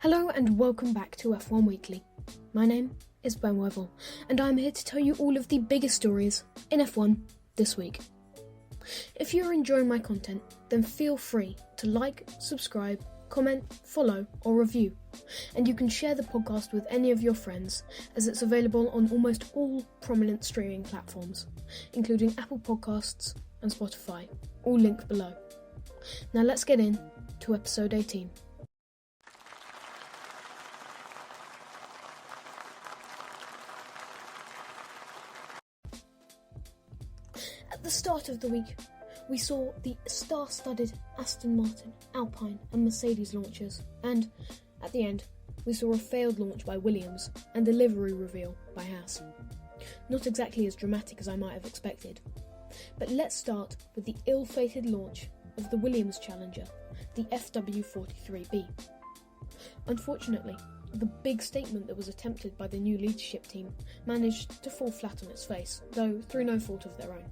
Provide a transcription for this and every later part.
Hello and welcome back to F1 Weekly. My name is Ben Wevel and I'm here to tell you all of the biggest stories in F1 this week. If you're enjoying my content, then feel free to like, subscribe, comment, follow or review, and you can share the podcast with any of your friends as it's available on almost all prominent streaming platforms, including Apple Podcasts and Spotify, all linked below. Now let's get in to episode 18. At the start of the week, we saw the star-studded Aston Martin, Alpine and Mercedes launches, and at the end, we saw a failed launch by Williams and a livery reveal by Haas. Not exactly as dramatic as I might have expected, but let's start with the ill-fated launch of the Williams Challenger, the FW43B. Unfortunately, the big statement that was attempted by the new leadership team managed to fall flat on its face, though through no fault of their own.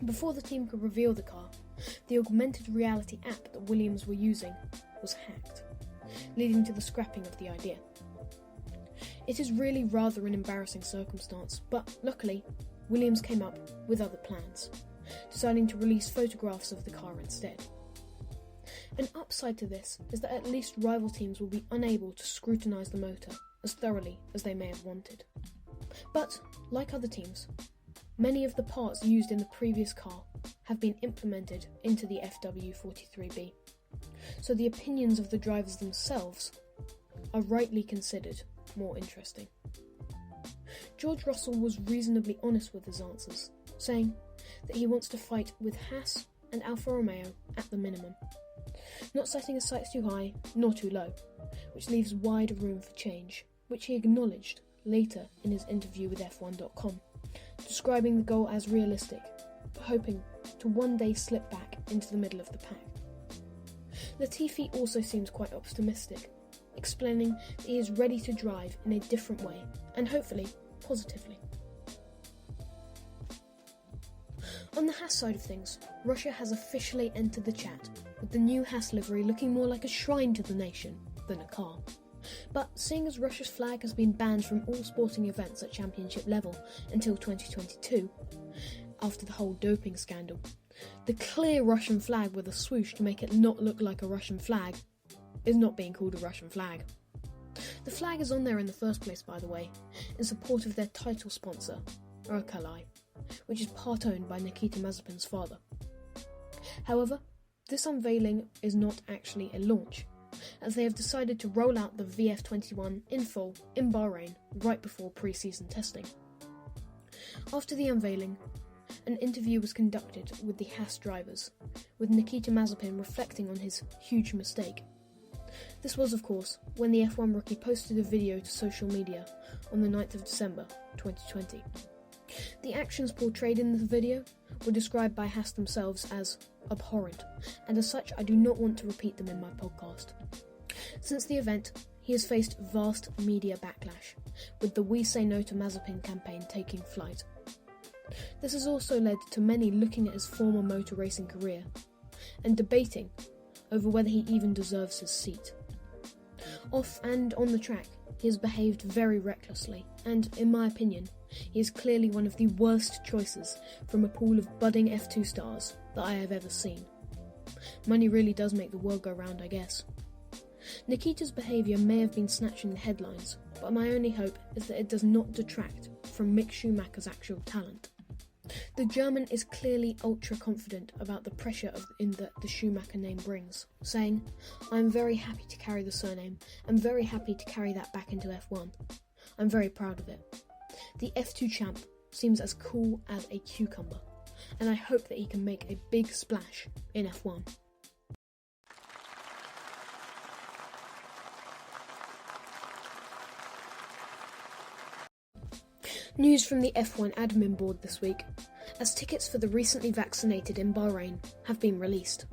Before the team could reveal the car, the augmented reality app that Williams were using was hacked, leading to the scrapping of the idea. It is really rather an embarrassing circumstance, but luckily, Williams came up with other plans, deciding to release photographs of the car instead. An upside to this is that at least rival teams will be unable to scrutinise the motor as thoroughly as they may have wanted. But, like other teams, many of the parts used in the previous car have been implemented into the FW43B, so the opinions of the drivers themselves are rightly considered more interesting. George Russell was reasonably honest with his answers, saying that he wants to fight with Haas and Alfa Romeo at the minimum, not setting his sights too high nor too low, which leaves wide room for change, which he acknowledged later in his interview with F1.com, describing the goal as realistic, but hoping to one day slip back into the middle of the pack. Latifi also seems quite optimistic, explaining that he is ready to drive in a different way, and hopefully positively. On the Haas side of things, Russia has officially entered the chat, with the new Haas livery looking more like a shrine to the nation than a car. But seeing as Russia's flag has been banned from all sporting events at championship level until 2022, after the whole doping scandal, the clear Russian flag with a swoosh to make it not look like a Russian flag is not being called a Russian flag. The flag is on there in the first place, by the way, in support of their title sponsor, Uralkali, which is part-owned by Nikita Mazepin's father. However, this unveiling is not actually a launch, as they have decided to roll out the VF21 in full in Bahrain right before pre-season testing. After the unveiling, an interview was conducted with the Haas drivers, with Nikita Mazepin reflecting on his huge mistake. This was, of course, when the F1 rookie posted a video to social media on the 9th of December 2020. The actions portrayed in the video were described by Haas themselves as abhorrent, and as such I do not want to repeat them in my podcast. Since the event, he has faced vast media backlash, with the We Say No to Mazepin campaign taking flight. This has also led to many looking at his former motor racing career, and debating over whether he even deserves his seat. Off and on the track, he has behaved very recklessly, and, in my opinion, he is clearly one of the worst choices from a pool of budding F2 stars that I have ever seen. Money really does make the world go round, I guess. Nikita's behaviour may have been snatching the headlines, but my only hope is that it does not detract from Mick Schumacher's actual talent. The German is clearly ultra-confident about the pressure that the Schumacher name brings, saying, "I am very happy to carry the surname, and very happy to carry that back into F1. I'm very proud of it. The F2 champ seems as cool as a cucumber, and I hope that he can make a big splash in F1. News from the F1 admin board this week, as tickets for the recently vaccinated in Bahrain have been released.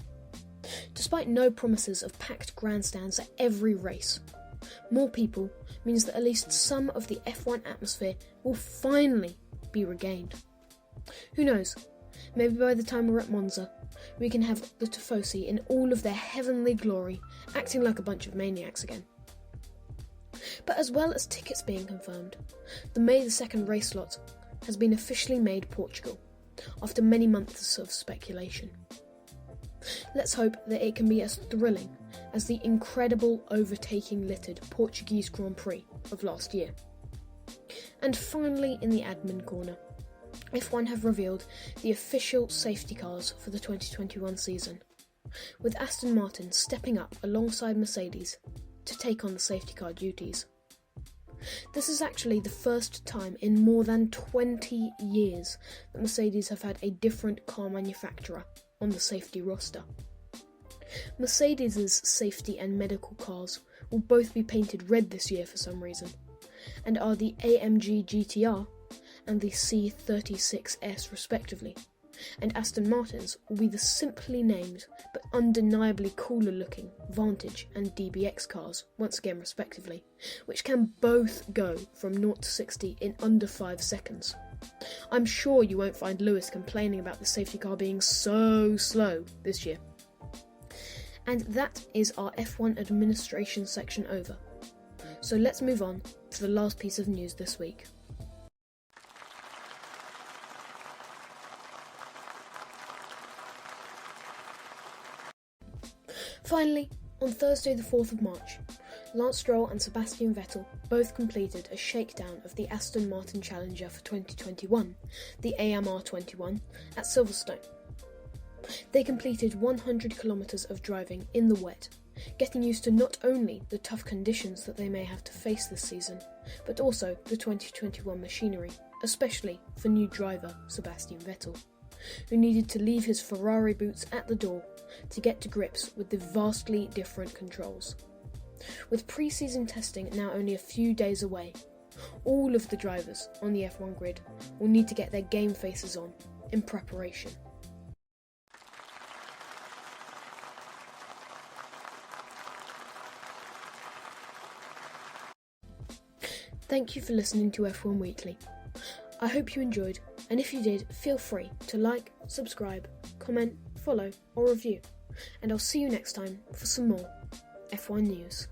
Despite no promises of packed grandstands at every race, more people means that at least some of the F1 atmosphere will finally be regained. Who knows, maybe by the time we're at Monza, we can have the Tifosi in all of their heavenly glory, acting like a bunch of maniacs again. But as well as tickets being confirmed, the May the 2nd race slot has been officially made Portugal, after many months of speculation. Let's hope that it can be as thrilling as the incredible overtaking littered Portuguese Grand Prix of last year. And finally, in the admin corner, F1 have revealed the official safety cars for the 2021 season, with Aston Martin stepping up alongside Mercedes to take on the safety car duties. This is actually the first time in more than 20 years that Mercedes have had a different car manufacturer on the safety roster. Mercedes' safety and medical cars will both be painted red this year for some reason, and are the AMG GTR and the C36S respectively, and Aston Martin's will be the simply named but undeniably cooler looking Vantage and DBX cars once again respectively, which can both go from 0 to 60 in under 5 seconds. I'm sure you won't find Lewis complaining about the safety car being so slow this year. And that is our F1 administration section over. So let's move on to the last piece of news this week. Finally, on Thursday the 4th of March, Lance Stroll and Sebastian Vettel both completed a shakedown of the Aston Martin Challenger for 2021, the AMR21, at Silverstone. They completed 100 kilometres of driving in the wet, getting used to not only the tough conditions that they may have to face this season, but also the 2021 machinery, especially for new driver Sebastian Vettel, who needed to leave his Ferrari boots at the door to get to grips with the vastly different controls. With pre-season testing now only a few days away, all of the drivers on the F1 grid will need to get their game faces on in preparation. Thank you for listening to F1 Weekly. I hope you enjoyed, and if you did, feel free to like, subscribe, comment, follow, or review, and I'll see you next time for some more F1 news.